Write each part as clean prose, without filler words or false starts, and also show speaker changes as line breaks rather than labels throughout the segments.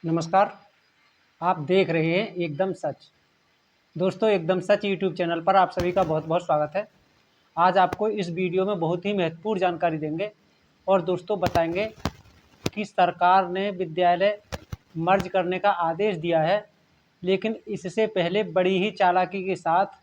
नमस्कार। आप देख रहे हैं एकदम सच। दोस्तों, एकदम सच यूट्यूब चैनल पर आप सभी का बहुत बहुत स्वागत है। आज आपको इस वीडियो में बहुत ही महत्वपूर्ण जानकारी देंगे और दोस्तों बताएंगे कि सरकार ने विद्यालय मर्ज करने का आदेश दिया है, लेकिन इससे पहले बड़ी ही चालाकी के साथ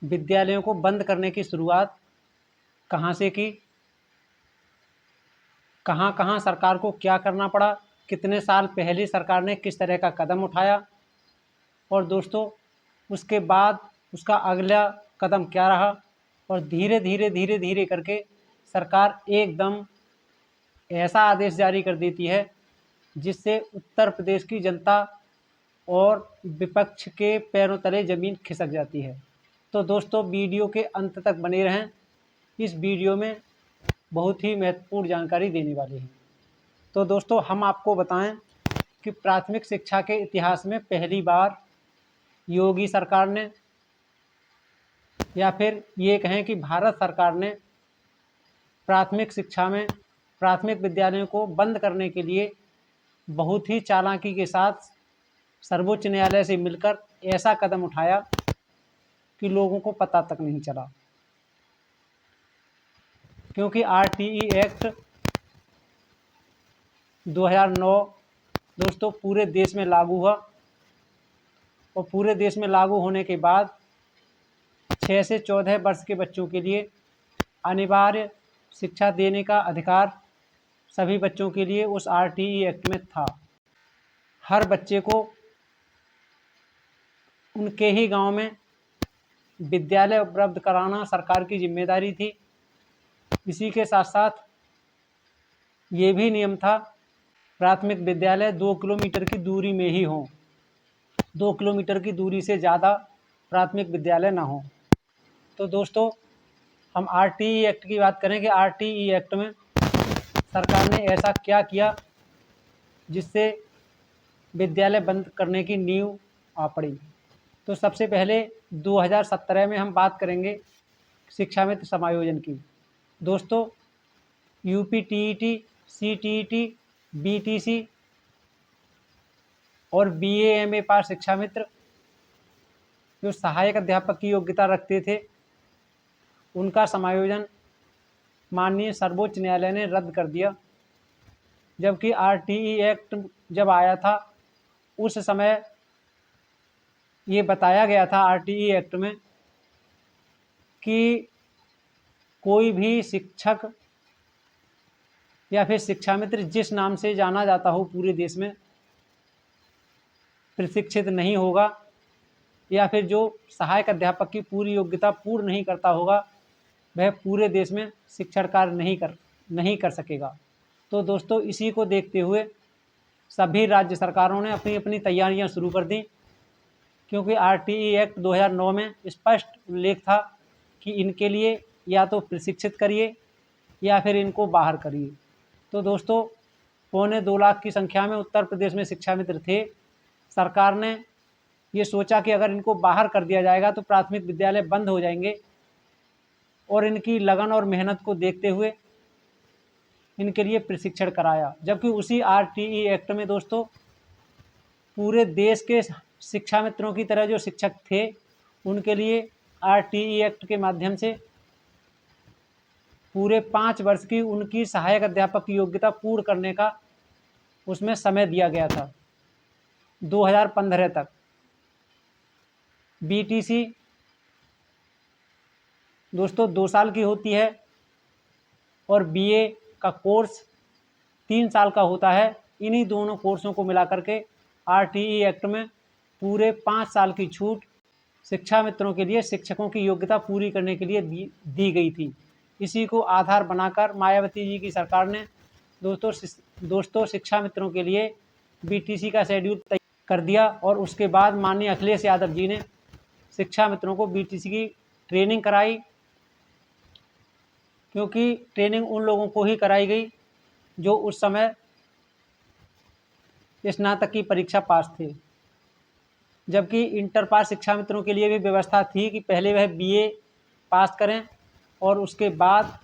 विद्यालयों को बंद करने की शुरुआत कहाँ से की, कहाँ सरकार को क्या करना पड़ा, कितने साल पहले सरकार ने किस तरह का कदम उठाया और दोस्तों उसके बाद उसका अगला कदम क्या रहा और धीरे धीरे करके सरकार एकदम ऐसा आदेश जारी कर देती है जिससे उत्तर प्रदेश की जनता और विपक्ष के पैरों तले ज़मीन खिसक जाती है। तो दोस्तों वीडियो के अंत तक बने रहें। इस वीडियो में बहुत ही महत्वपूर्ण जानकारी देने वाले हैं। तो दोस्तों हम आपको बताएं कि प्राथमिक शिक्षा के इतिहास में पहली बार योगी सरकार ने या फिर ये कहें कि भारत सरकार ने प्राथमिक शिक्षा में प्राथमिक विद्यालयों को बंद करने के लिए बहुत ही चालाकी के साथ सर्वोच्च न्यायालय से मिलकर ऐसा कदम उठाया कि लोगों को पता तक नहीं चला, क्योंकि आरटीई एक्ट 2009 दोस्तों पूरे देश में लागू हुआ और पूरे देश में लागू होने के बाद 6 से 14 वर्ष के बच्चों के लिए अनिवार्य शिक्षा देने का अधिकार सभी बच्चों के लिए उस आरटीई एक्ट में था। हर बच्चे को उनके ही गांव में विद्यालय उपलब्ध कराना सरकार की जिम्मेदारी थी। इसी के साथ साथ ये भी नियम था प्राथमिक विद्यालय 2 किलोमीटर की दूरी में ही हों, 2 किलोमीटर की दूरी से ज़्यादा प्राथमिक विद्यालय ना हो। तो दोस्तों हम आरटीई एक्ट की बात करें कि आरटीई एक्ट में सरकार ने ऐसा क्या किया जिससे विद्यालय बंद करने की नींव आ पड़ी। तो सबसे पहले 2017 में हम बात करेंगे शिक्षा मित्र समायोजन की। दोस्तों यूपी टीईटी, सीटीईटी, बीटीसी और बीएएमए पास शिक्षा मित्र जो सहायक अध्यापक की योग्यता रखते थे उनका समायोजन माननीय सर्वोच्च न्यायालय ने रद्द कर दिया। जबकि आरटीई एक्ट जब आया था उस समय ये बताया गया था आरटीई एक्ट में कि कोई भी शिक्षक या फिर शिक्षा मित्र जिस नाम से जाना जाता हो पूरे देश में प्रशिक्षित नहीं होगा या फिर जो सहायक अध्यापक की पूरी योग्यता पूर्ण नहीं करता होगा वह पूरे देश में शिक्षण कार्य नहीं कर सकेगा। तो दोस्तों इसी को देखते हुए सभी राज्य सरकारों ने अपनी अपनी तैयारियां शुरू कर दी, क्योंकि आरटीई एक्ट 2009 में स्पष्ट उल्लेख था कि इनके लिए या तो प्रशिक्षित करिए या फिर इनको बाहर करिए। तो दोस्तों 2.25 लाख की संख्या में उत्तर प्रदेश में शिक्षा मित्र थे। सरकार ने ये सोचा कि अगर इनको बाहर कर दिया जाएगा तो प्राथमिक विद्यालय बंद हो जाएंगे और इनकी लगन और मेहनत को देखते हुए इनके लिए प्रशिक्षण कराया। जबकि उसी आरटीई एक्ट में दोस्तों पूरे देश के शिक्षा मित्रों की तरह जो शिक्षक थे उनके लिए आरटीई एक्ट के माध्यम से पूरे 5 वर्ष की उनकी सहायक अध्यापक की योग्यता पूर्ण करने का उसमें समय दिया गया था 2015 तक। बीटीसी दोस्तों 2 साल की होती है और बीए का कोर्स 3 साल का होता है। इन्हीं दोनों कोर्सों को मिला करके आरटीई एक्ट में पूरे 5 साल की छूट शिक्षा मित्रों के लिए शिक्षकों की योग्यता पूरी करने के लिए दी गई थी। इसी को आधार बनाकर मायावती जी की सरकार ने दोस्तों शिक्षा मित्रों के लिए बीटीसी का शेड्यूल तैयार कर दिया और उसके बाद माननीय अखिलेश यादव जी ने शिक्षा मित्रों को बीटीसी की ट्रेनिंग कराई, क्योंकि ट्रेनिंग उन लोगों को ही कराई गई जो उस समय स्नातक की परीक्षा पास थे। जबकि इंटर पास शिक्षा मित्रों के लिए भी व्यवस्था थी कि पहले वह बीए पास करें और उसके बाद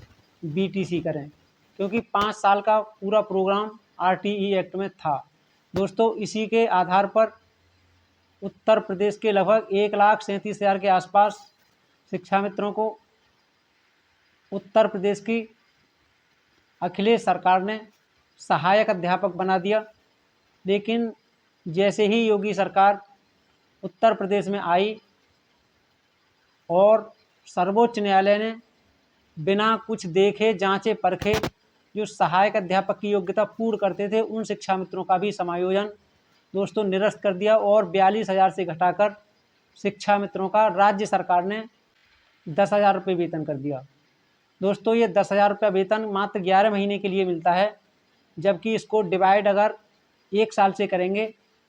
बीटीसी करें, क्योंकि 5 साल का पूरा प्रोग्राम आरटीई एक्ट में था। दोस्तों इसी के आधार पर उत्तर प्रदेश के लगभग 1,37,000 के आसपास शिक्षा मित्रों को उत्तर प्रदेश की अखिलेश सरकार ने सहायक अध्यापक बना दिया। लेकिन जैसे ही योगी सरकार उत्तर प्रदेश में आई और सर्वोच्च न्यायालय ने बिना कुछ देखे जांचे परखे जो सहायक अध्यापक की योग्यता पूर्ण करते थे उन शिक्षा मित्रों का भी समायोजन दोस्तों निरस्त कर दिया और 42,000 से घटाकर शिक्षा मित्रों का राज्य सरकार ने 10,000 रुपये वेतन कर दिया। दोस्तों ये 10,000 रुपये वेतन मात्र 11 महीने के लिए मिलता है, जबकि इसको डिवाइड अगर 1 साल से करेंगे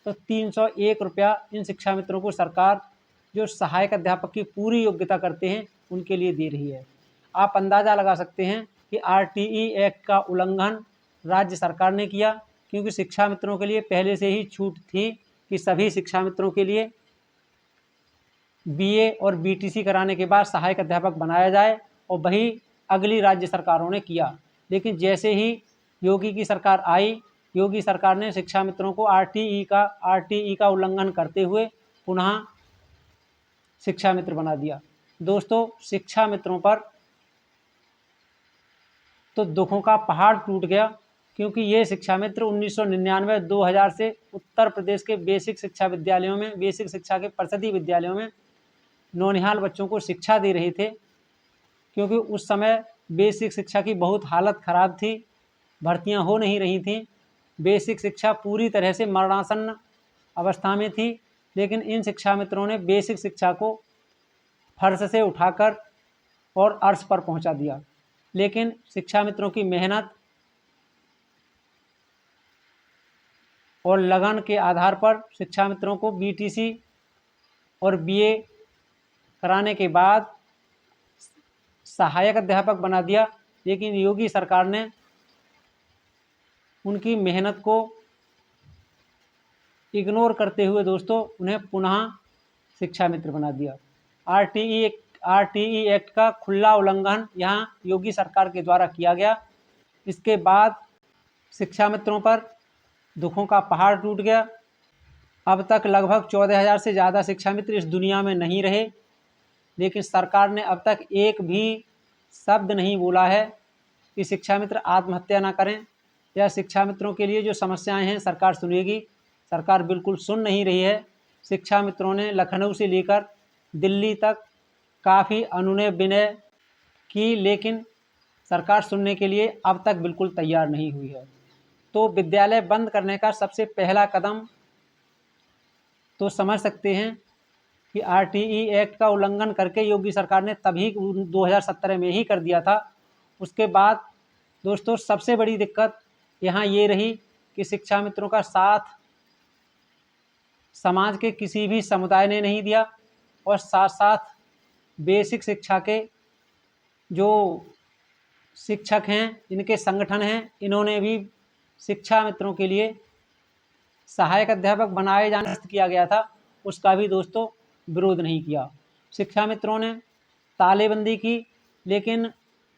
तो 301 रुपया इन शिक्षा मित्रों को सरकार जो सहायक अध्यापक की पूरी योग्यता करते हैं उनके लिए दे रही है। आप अंदाज़ा लगा सकते हैं कि आरटीई एक्ट का उल्लंघन राज्य सरकार ने किया, क्योंकि शिक्षा मित्रों के लिए पहले से ही छूट थी कि सभी शिक्षा मित्रों के लिए बीए और बीटीसी कराने के बाद सहायक अध्यापक बनाया जाए, और वही अगली राज्य सरकारों ने किया। लेकिन जैसे ही योगी की सरकार आई, योगी सरकार ने शिक्षा मित्रों को आरटीई का उल्लंघन करते हुए पुनः शिक्षा मित्र बना दिया। दोस्तों शिक्षा मित्रों पर तो दुखों का पहाड़ टूट गया, क्योंकि ये शिक्षा मित्र 1999-2000 से उत्तर प्रदेश के बेसिक शिक्षा विद्यालयों में, बेसिक शिक्षा के परिषदीय विद्यालयों में नौनिहाल बच्चों को शिक्षा दे रहे थे। क्योंकि उस समय बेसिक शिक्षा की बहुत हालत ख़राब थी, भर्तियां हो नहीं रही थीं, बेसिक शिक्षा पूरी तरह से मरणासन्न अवस्था में थी। लेकिन इन शिक्षा मित्रों ने बेसिक शिक्षा को फर्श से उठाकर और अर्श पर पहुंचा दिया। लेकिन शिक्षा मित्रों की मेहनत और लगन के आधार पर शिक्षा मित्रों को बीटीसी और बीए कराने के बाद सहायक अध्यापक बना दिया। लेकिन योगी सरकार ने उनकी मेहनत को इग्नोर करते हुए दोस्तों उन्हें पुनः शिक्षा मित्र बना दिया। आरटीई एक्ट का खुला उल्लंघन यहाँ योगी सरकार के द्वारा किया गया। इसके बाद शिक्षा मित्रों पर दुखों का पहाड़ टूट गया। अब तक लगभग 14,000 से ज़्यादा शिक्षा मित्र इस दुनिया में नहीं रहे, लेकिन सरकार ने अब तक एक भी शब्द नहीं बोला है कि शिक्षा मित्र आत्महत्या ना करें, या शिक्षा मित्रों के लिए जो समस्याएं हैं सरकार सुनेगी। सरकार बिल्कुल सुन नहीं रही है। शिक्षा मित्रों ने लखनऊ से लेकर दिल्ली तक काफ़ी अनुनय विनय की, लेकिन सरकार सुनने के लिए अब तक बिल्कुल तैयार नहीं हुई है। तो विद्यालय बंद करने का सबसे पहला कदम तो समझ सकते हैं कि आरटीई एक्ट का उल्लंघन करके योगी सरकार ने तभी 2017 में ही कर दिया था। उसके बाद दोस्तों सबसे बड़ी दिक्कत यहाँ ये रही कि शिक्षा मित्रों का साथ समाज के किसी भी समुदाय ने नहीं दिया, और साथ साथ बेसिक शिक्षा के जो शिक्षक हैं, इनके संगठन हैं, इन्होंने भी शिक्षा मित्रों के लिए सहायक अध्यापक बनाए जाने किया गया था, उसका भी दोस्तों विरोध नहीं किया। शिक्षा मित्रों ने तालेबंदी की, लेकिन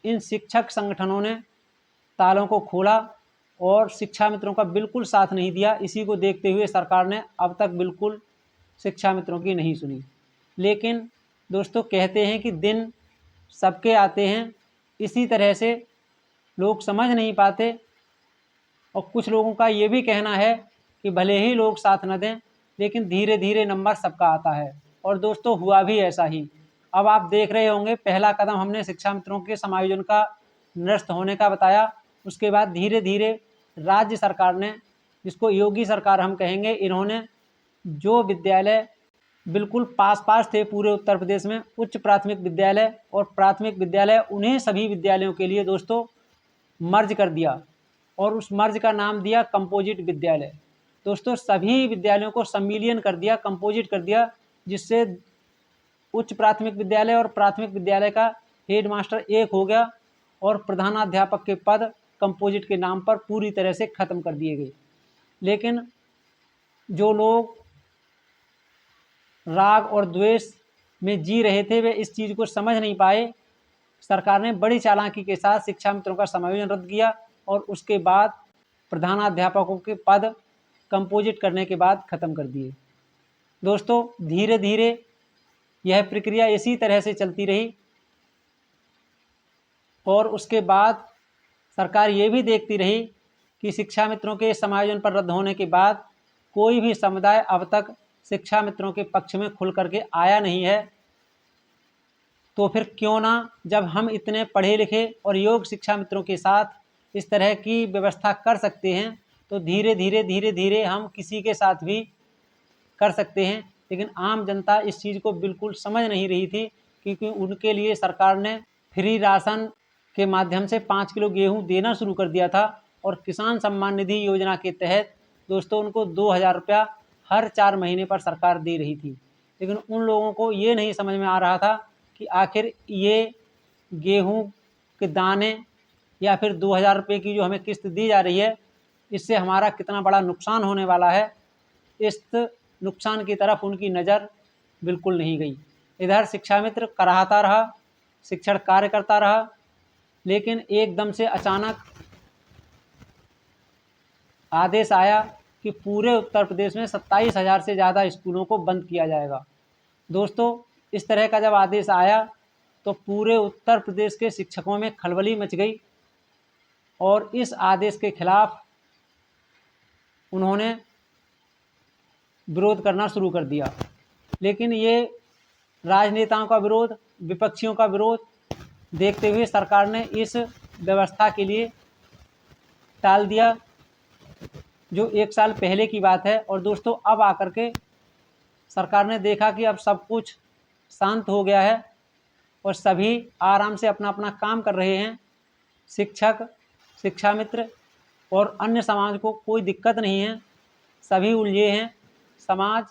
इन शिक्षक संगठनों ने तालों को खोला और शिक्षा मित्रों का बिल्कुल साथ नहीं दिया। इसी को देखते हुए सरकार ने अब तक बिल्कुल शिक्षा मित्रों की नहीं सुनी। लेकिन दोस्तों कहते हैं कि दिन सबके आते हैं, इसी तरह से लोग समझ नहीं पाते, और कुछ लोगों का ये भी कहना है कि भले ही लोग साथ न दें, लेकिन धीरे धीरे नंबर सबका आता है। और दोस्तों हुआ भी ऐसा ही। अब आप देख रहे होंगे, पहला कदम हमने शिक्षा मित्रों के समायोजन का निरस्त होने का बताया। उसके बाद धीरे धीरे राज्य सरकार ने, जिसको योगी सरकार हम कहेंगे, इन्होंने जो विद्यालय बिल्कुल पास पास थे पूरे उत्तर प्रदेश में, उच्च प्राथमिक विद्यालय और प्राथमिक विद्यालय, उन्हें सभी विद्यालयों के लिए दोस्तों मर्ज कर दिया, और उस मर्ज का नाम दिया कंपोजिट विद्यालय। दोस्तों सभी विद्यालयों को सम्मिलियन कर दिया, कंपोजिट कर दिया, जिससे उच्च प्राथमिक विद्यालय और प्राथमिक विद्यालय का हेडमास्टर एक हो गया, और प्रधानाध्यापक के पद कंपोजिट के नाम पर पूरी तरह से ख़त्म कर दिए गए। लेकिन जो लोग राग और द्वेष में जी रहे थे, वे इस चीज़ को समझ नहीं पाए। सरकार ने बड़ी चालाकी के साथ शिक्षा मित्रों का समायोजन रद्द किया, और उसके बाद प्रधानाध्यापकों के पद कंपोजिट करने के बाद ख़त्म कर दिए। दोस्तों धीरे धीरे यह प्रक्रिया इसी तरह से चलती रही और उसके बाद सरकार ये भी देखती रही कि शिक्षा मित्रों के समायोजन पर रद्द होने के बाद कोई भी समुदाय अब तक शिक्षा मित्रों के पक्ष में खुल करके आया नहीं है, तो फिर क्यों ना जब हम इतने पढ़े लिखे और योग्य शिक्षा मित्रों के साथ इस तरह की व्यवस्था कर सकते हैं तो धीरे धीरे हम किसी के साथ भी कर सकते हैं। लेकिन आम जनता इस चीज़ को बिल्कुल समझ नहीं रही थी, क्योंकि उनके लिए सरकार ने फ्री राशन के माध्यम से 5 किलो गेहूं देना शुरू कर दिया था और किसान सम्मान निधि योजना के तहत दोस्तों उनको 2000 रुपया हर 4 महीने पर सरकार दे रही थी। लेकिन उन लोगों को ये नहीं समझ में आ रहा था कि आखिर ये गेहूं के दाने या फिर 2000 रुपये की जो हमें किस्त दी जा रही है, इससे हमारा कितना बड़ा नुकसान होने वाला है। इस नुकसान की तरफ उनकी नज़र बिल्कुल नहीं गई। इधर शिक्षा मित्र कराहता रहा, शिक्षण कार्य करता रहा, लेकिन एकदम से अचानक आदेश आया कि पूरे उत्तर प्रदेश में 27,000 से ज़्यादा स्कूलों को बंद किया जाएगा। दोस्तों इस तरह का जब आदेश आया तो पूरे उत्तर प्रदेश के शिक्षकों में खलबली मच गई और इस आदेश के खिलाफ उन्होंने विरोध करना शुरू कर दिया। लेकिन ये राजनेताओं का विरोध, विपक्षियों का विरोध देखते हुए सरकार ने इस व्यवस्था के लिए टाल दिया, जो 1 साल पहले की बात है। और दोस्तों अब आकर के सरकार ने देखा कि अब सब कुछ शांत हो गया है और सभी आराम से अपना अपना काम कर रहे हैं। शिक्षक, शिक्षा मित्र और अन्य समाज को कोई दिक्कत नहीं है, सभी उलझे हैं। समाज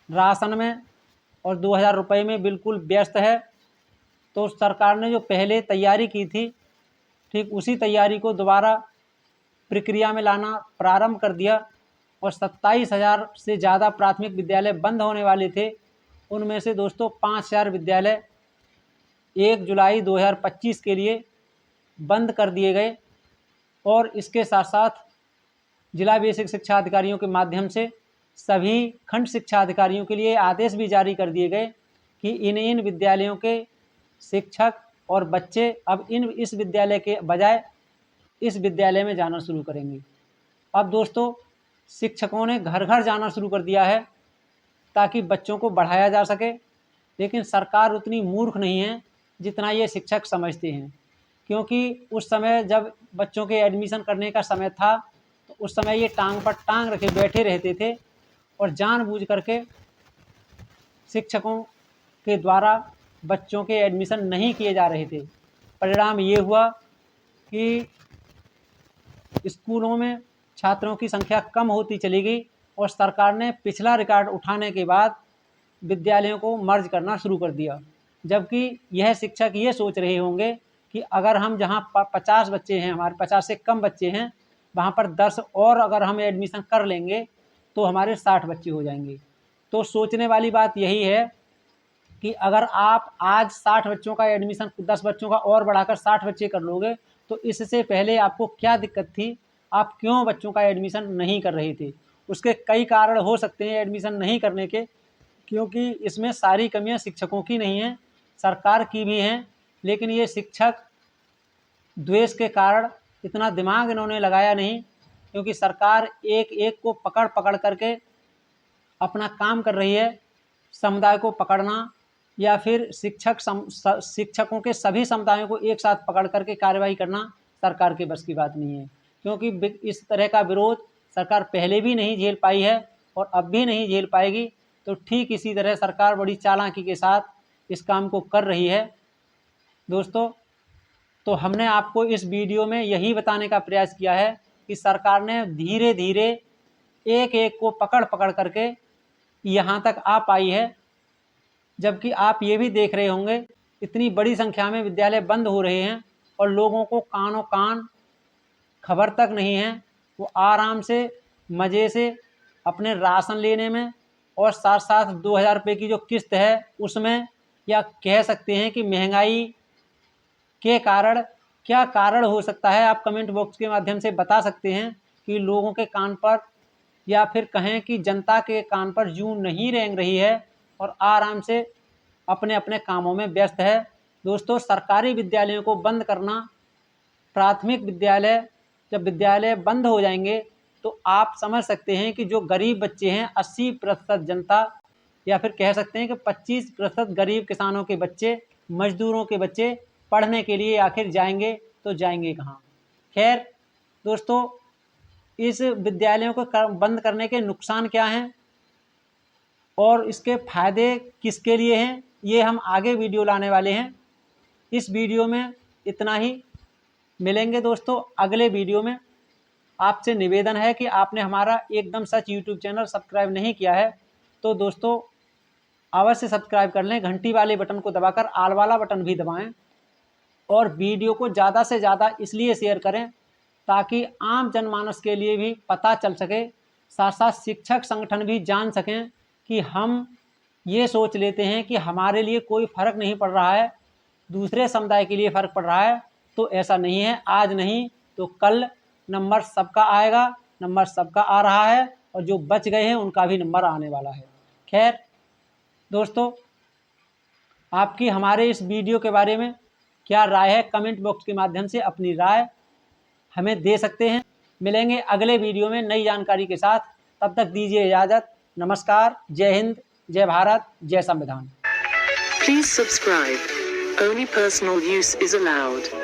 राशन में और 2000 रुपये में बिल्कुल व्यस्त है। तो सरकार ने जो पहले तैयारी की थी, ठीक उसी तैयारी को दोबारा प्रक्रिया में लाना प्रारंभ कर दिया और 27,000 से ज़्यादा प्राथमिक विद्यालय बंद होने वाले थे। उनमें से दोस्तों 5,000 विद्यालय 1 जुलाई 2025 के लिए बंद कर दिए गए और इसके साथ साथ जिला बेसिक शिक्षा अधिकारियों के माध्यम से सभी खंड शिक्षा अधिकारियों के लिए आदेश भी जारी कर दिए गए कि इन विद्यालयों के शिक्षक और बच्चे अब इस विद्यालय के बजाय इस विद्यालय में जाना शुरू करेंगे। अब दोस्तों शिक्षकों ने घर घर जाना शुरू कर दिया है ताकि बच्चों को बढ़ाया जा सके। लेकिन सरकार उतनी मूर्ख नहीं है जितना ये शिक्षक समझते हैं, क्योंकि उस समय जब बच्चों के एडमिशन करने का समय था तो उस समय ये टांग पर टांग रखे बैठे रहते थे और जानबूझ करके शिक्षकों के द्वारा बच्चों के एडमिशन नहीं किए जा रहे थे। परिणाम ये हुआ कि स्कूलों में छात्रों की संख्या कम होती चली गई और सरकार ने पिछला रिकॉर्ड उठाने के बाद विद्यालयों को मर्ज करना शुरू कर दिया। जबकि यह शिक्षक ये सोच रहे होंगे कि अगर हम जहाँ 50 बच्चे हैं, हमारे 50 से कम बच्चे हैं, वहाँ पर 10 और अगर हम एडमिशन कर लेंगे तो हमारे 60 बच्चे हो जाएंगे। तो सोचने वाली बात यही है कि अगर आप आज 60 बच्चों का एडमिशन 10 बच्चों का और बढ़ाकर 60 बच्चे कर लोगे तो इससे पहले आपको क्या दिक्कत थी, आप क्यों बच्चों का एडमिशन नहीं कर रहे थे। उसके कई कारण हो सकते हैं एडमिशन नहीं करने के, क्योंकि इसमें सारी कमियां शिक्षकों की नहीं हैं, सरकार की भी हैं। लेकिन ये शिक्षक द्वेष के कारण इतना दिमाग इन्होंने लगाया नहीं, क्योंकि सरकार एक एक को पकड़ पकड़ करके अपना काम कर रही है। समुदाय को पकड़ना या फिर शिक्षकों के सभी समुदायों को एक साथ पकड़ करके कार्रवाई करना सरकार के बस की बात नहीं है, क्योंकि इस तरह का विरोध सरकार पहले भी नहीं झेल पाई है और अब भी नहीं झेल पाएगी। तो ठीक इसी तरह सरकार बड़ी चालाकी के साथ इस काम को कर रही है। दोस्तों तो हमने आपको इस वीडियो में यही बताने का प्रयास किया है कि सरकार ने धीरे धीरे एक एक को पकड़ पकड़ करके यहाँ तक आ पाई है। जबकि आप ये भी देख रहे होंगे इतनी बड़ी संख्या में विद्यालय बंद हो रहे हैं और लोगों को कानों कान खबर तक नहीं है। वो आराम से मज़े से अपने राशन लेने में और साथ साथ 2000 रुपये की जो किस्त है उसमें, या कह सकते हैं कि महंगाई के कारण क्या कारण हो सकता है, आप कमेंट बॉक्स के माध्यम से बता सकते हैं कि लोगों के कान पर या फिर कहें कि जनता के कान पर जूं नहीं रेंग रही है और आराम से अपने अपने कामों में व्यस्त है। दोस्तों, सरकारी विद्यालयों को बंद करना, प्राथमिक विद्यालय जब विद्यालय बंद हो जाएंगे तो आप समझ सकते हैं कि जो गरीब बच्चे हैं 80% जनता या फिर कह सकते हैं कि 25% गरीब किसानों के बच्चे, मजदूरों के बच्चे पढ़ने के लिए आखिर जाएंगे तो जाएंगे कहाँ। खैर दोस्तों, इस विद्यालयों को बंद करने के नुकसान क्या हैं और इसके फायदे किसके लिए हैं, ये हम आगे वीडियो लाने वाले हैं। इस वीडियो में इतना ही। मिलेंगे दोस्तों अगले वीडियो में। आपसे निवेदन है कि आपने हमारा एकदम सच यूट्यूब चैनल सब्सक्राइब नहीं किया है तो दोस्तों अवश्य सब्सक्राइब कर लें, घंटी वाले बटन को दबाकर आल वाला बटन भी दबाएं और वीडियो को ज़्यादा से ज़्यादा इसलिए शेयर करें ताकि आम जनमानस के लिए भी पता चल सके, साथ साथ शिक्षक संगठन भी जान सकें कि हम ये सोच लेते हैं कि हमारे लिए कोई फ़र्क नहीं पड़ रहा है, दूसरे समुदाय के लिए फ़र्क पड़ रहा है, तो ऐसा नहीं है। आज नहीं तो कल नंबर सबका आएगा, नंबर सबका आ रहा है और जो बच गए हैं उनका भी नंबर आने वाला है। खैर दोस्तों, आपकी हमारे इस वीडियो के बारे में क्या राय है, कमेंट बॉक्स के माध्यम से अपनी राय हमें दे सकते हैं। मिलेंगे अगले वीडियो में नई जानकारी के साथ, तब तक दीजिए इजाज़त। नमस्कार, जय हिंद, जय भारत, जय संविधान।
Please subscribe. Only personal use is allowed.